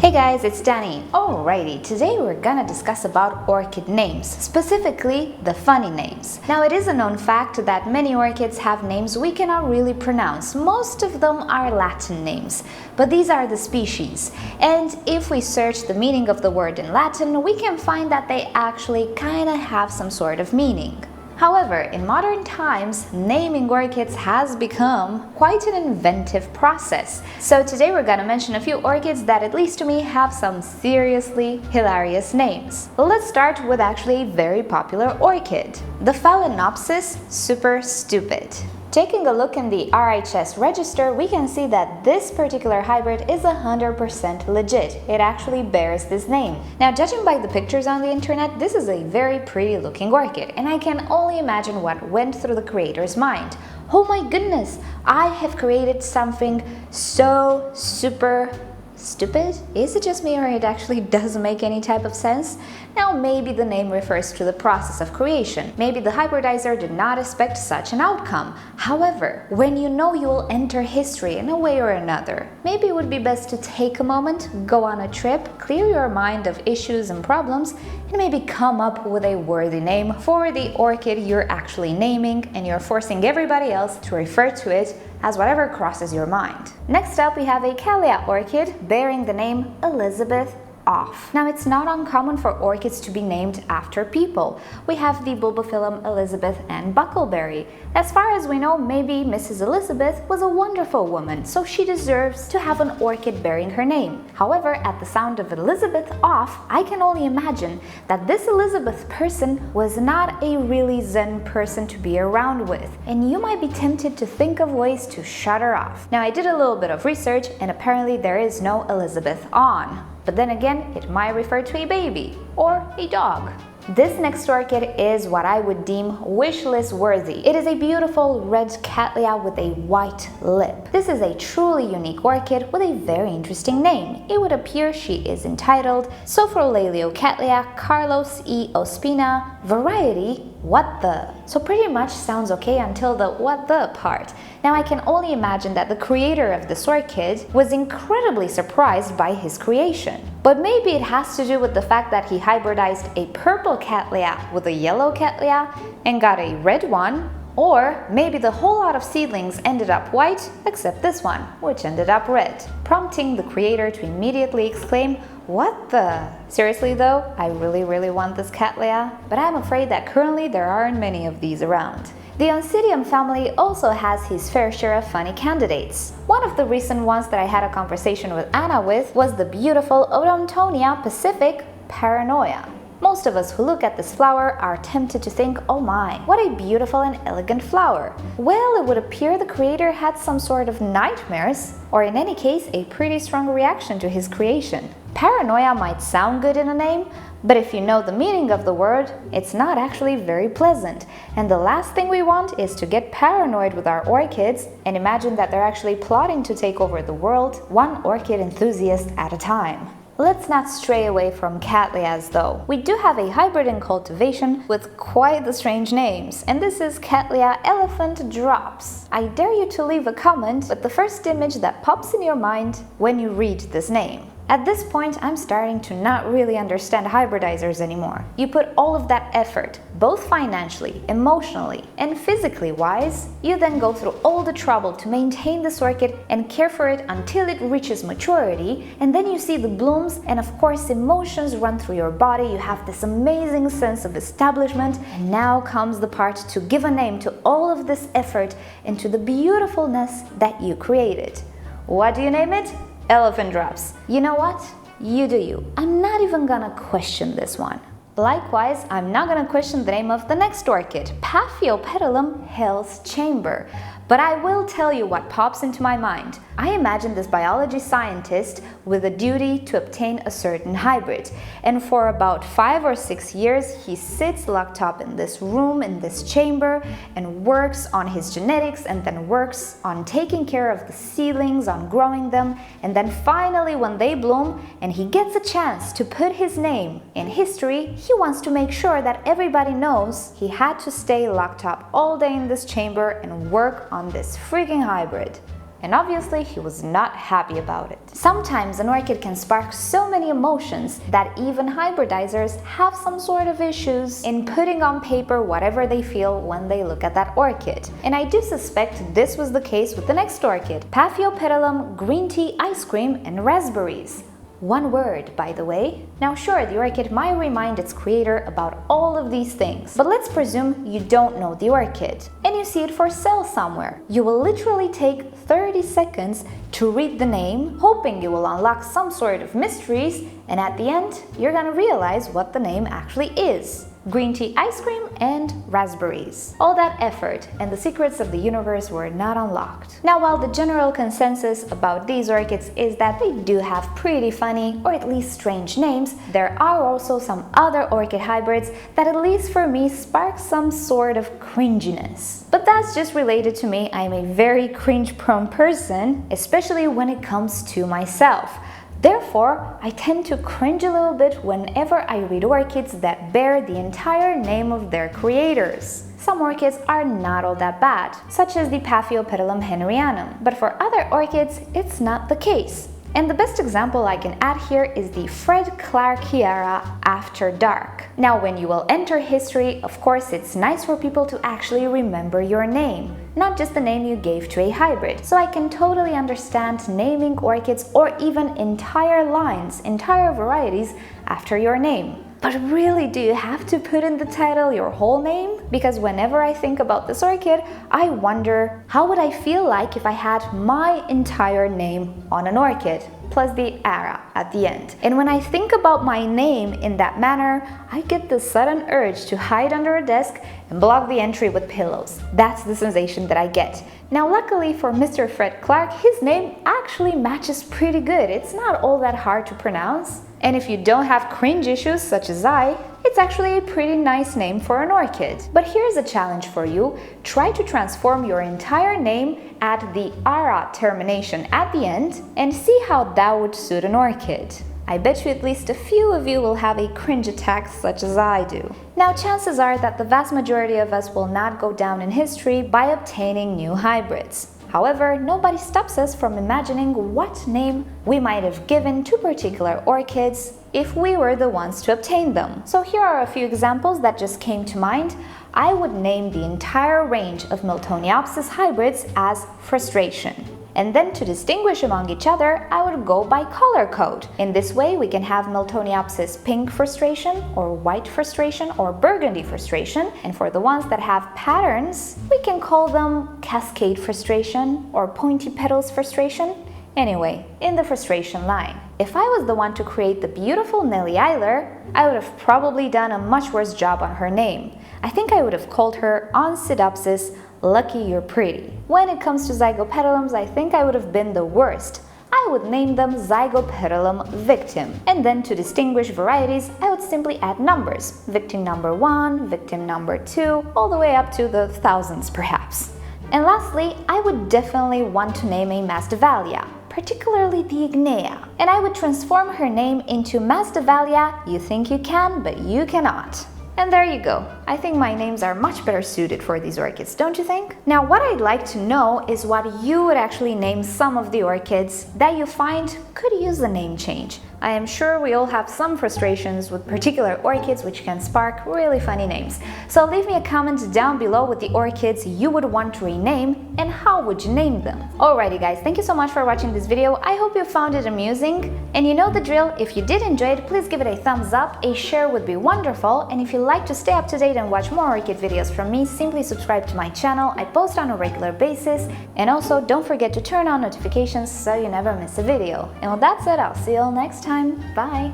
Hey guys, it's Danny. Alrighty, today we're gonna discuss about orchid names, specifically the funny names. Now it is a known fact that many orchids have names we cannot really pronounce. Most of them are Latin names, but these are the species. And if we search the meaning of the word in Latin, we can find that they actually kinda have some sort of meaning. However, in modern times, naming orchids has become quite an inventive process. So today we're gonna mention a few orchids that, at least to me, have some seriously hilarious names. Let's start with actually a very popular orchid, the Phalaenopsis super stupid. Taking a look in the RHS register, we can see that this particular hybrid is 100% legit. It actually bears this name. Now, judging by the pictures on the internet, this is a very pretty looking orchid, and I can only imagine what went through the creator's mind. Oh my goodness, I have created something so super stupid? Is it just me, or it actually doesn't make any type of sense? Now maybe the name refers to the process of creation. Maybe the hybridizer did not expect such an outcome. However, when you know you will enter history in a way or another, maybe it would be best to take a moment, go on a trip, clear your mind of issues and problems, and maybe come up with a worthy name for the orchid you're actually naming, and you're forcing everybody else to refer to it as whatever crosses your mind. Next up, we have a Cattleya orchid bearing the name Elizabeth off. Now, it's not uncommon for orchids to be named after people. We have the Bulbophyllum Elizabeth and Buckleberry. As far as we know, maybe Mrs. Elizabeth was a wonderful woman, so she deserves to have an orchid bearing her name. However, at the sound of Elizabeth off, I can only imagine that this Elizabeth person was not a really zen person to be around with, and you might be tempted to think of ways to shut her off. Now, I did a little bit of research, and apparently there is no Elizabeth on. But then again, it might refer to a baby or a dog. This next orchid is what I would deem wish list worthy. It is a beautiful red Cattleya with a white lip. This is a truly unique orchid with a very interesting name. It would appear she is entitled Sophrolelio Cattleya Carlos E. Ospina, variety What the. So pretty much sounds okay until the what the part. Now I can only imagine that the creator of this orchid was incredibly surprised by his creation. But maybe it has to do with the fact that he hybridized a purple Cattleya with a yellow Cattleya and got a red one. Or maybe the whole lot of seedlings ended up white, except this one, which ended up red, prompting the creator to immediately exclaim, "What the?" Seriously though, I really want this Cattleya, but I'm afraid that currently there aren't many of these around. The Oncidium family also has his fair share of funny candidates. One of the recent ones that I had a conversation with Anna with was the beautiful Odontonia Pacific Paranoia. Most of us who look at this flower are tempted to think, oh my, what a beautiful and elegant flower. Well, it would appear the creator had some sort of nightmares, or in any case, a pretty strong reaction to his creation. Paranoia might sound good in a name, but if you know the meaning of the word, it's not actually very pleasant. And the last thing we want is to get paranoid with our orchids and imagine that they're actually plotting to take over the world, one orchid enthusiast at a time. Let's not stray away from Cattleyas though. We do have a hybrid in cultivation with quite the strange names, and this is Cattleya Elephant Drops. I dare you to leave a comment with the first image that pops in your mind when you read this name. At this point, I'm starting to not really understand hybridizers anymore. You put all of that effort, both financially, emotionally, and physically wise, you then go through all the trouble to maintain this orchid and care for it until it reaches maturity, and then you see the blooms, and of course emotions run through your body, you have this amazing sense of establishment, and now comes the part to give a name to all of this effort and to the beautifulness that you created. What do you name it? Elephant Drops. You know what? You do you. I'm not even gonna question this one. Likewise, I'm not gonna question the name of the next orchid, Paphiopedilum Hell's Chamber. But I will tell you what pops into my mind. I imagine this biology scientist with a duty to obtain a certain hybrid, and for about 5 or 6 years he sits locked up in this room, in this chamber, and works on his genetics, and then works on taking care of the seedlings, on growing them, and then finally when they bloom and he gets a chance to put his name in history, he wants to make sure that everybody knows he had to stay locked up all day in this chamber and work on this freaking hybrid. and obviously he was not happy about it. Sometimes an orchid can spark so many emotions that even hybridizers have some sort of issues in putting on paper whatever they feel when they look at that orchid. And I do suspect this was the case with the next orchid, Paphiopedilum green tea ice cream and raspberries. One word, by the way. Now sure, the orchid might remind its creator about all of these things, but let's presume you don't know the orchid and you see it for sale somewhere. You will literally take 30 seconds to read the name, hoping you will unlock some sort of mysteries, and at the end, you're gonna realize what the name actually is. Green tea ice cream and raspberries. All that effort and the secrets of the universe were not unlocked. Now, while the general consensus about these orchids is that they do have pretty funny or at least strange names, there are also some other orchid hybrids that, at least for me, spark some sort of cringiness. But that's just related to me. I'm a very cringe-prone person, especially when it comes to myself. Therefore, I tend to cringe a little bit whenever I read orchids that bear the entire name of their creators. Some orchids are not all that bad, such as the Paphiopedilum henrianum, but for other orchids, it's not the case. And the best example I can add here is the Fred Clarkiera After Dark. Now, when you will enter history, of course, it's nice for people to actually remember your name, not just the name you gave to a hybrid. So I can totally understand naming orchids or even entire lines, entire varieties after your name. But really, do you have to put in the title your whole name? Because whenever I think about this orchid, I wonder how would I feel like if I had my entire name on an orchid, plus the ara at the end. And when I think about my name in that manner, I get the sudden urge to hide under a desk and block the entry with pillows. That's the sensation that I get. Now, luckily for Mr. Fred Clark, his name actually matches pretty good. It's not all that hard to pronounce. And if you don't have cringe issues such as I, it's actually a pretty nice name for an orchid. But here's a challenge for you. Try to transform your entire name at the ara termination at the end and see how that would suit an orchid. I bet you at least a few of you will have a cringe attack such as I do. Now, chances are that the vast majority of us will not go down in history by obtaining new hybrids. However, nobody stops us from imagining what name we might have given to particular orchids if we were the ones to obtain them. So here are a few examples that just came to mind. I would name the entire range of Miltoniopsis hybrids as Frustration. And then to distinguish among each other, I would go by color code. In this way, we can have Miltoniopsis pink frustration, or white frustration, or burgundy frustration. And for the ones that have patterns, we can call them cascade frustration or pointy petals frustration. Anyway, in the frustration line. If I was the one to create the beautiful Nellie Eiler, I would have probably done a much worse job on her name. I think I would have called her Oncidopsis Lucky You're Pretty. When it comes to Zygopedilums, I think I would have been the worst. I would name them Zygopedilum Victim. And then to distinguish varieties, I would simply add numbers. Victim number 1, victim number 2, all the way up to the thousands perhaps. And lastly, I would definitely want to name a Masdevallia, particularly the Ignea. And I would transform her name into Masdevallia You Think You Can, But You Cannot. And there you go. I think my names are much better suited for these orchids, don't you think? Now, what I'd like to know is what you would actually name some of the orchids that you find could use a name change. I am sure we all have some frustrations with particular orchids which can spark really funny names. So leave me a comment down below with the orchids you would want to rename and how would you name them. Alrighty guys, thank you so much for watching this video. I hope you found it amusing. And you know the drill, if you did enjoy it, please give it a thumbs up, a share would be wonderful. And if you'd like to stay up to date and watch more orchid videos from me, simply subscribe to my channel. I post on a regular basis. And also don't forget to turn on notifications so you never miss a video. And with that said, I'll see you all next time. Bye!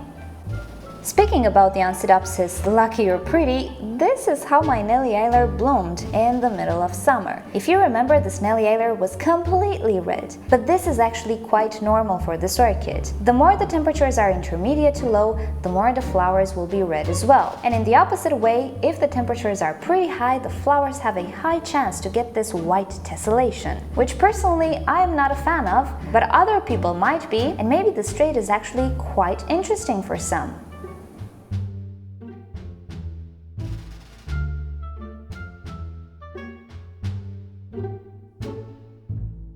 Speaking about the Oncidopsis Lucky You're Pretty, this is how my Nellie Eiler bloomed in the middle of summer. If you remember, this Nellie Eiler was completely red, but this is actually quite normal for this orchid. The more the temperatures are intermediate to low, the more the flowers will be red as well. And in the opposite way, if the temperatures are pretty high, the flowers have a high chance to get this white tessellation, which personally I am not a fan of, but other people might be, and maybe this trait is actually quite interesting for some.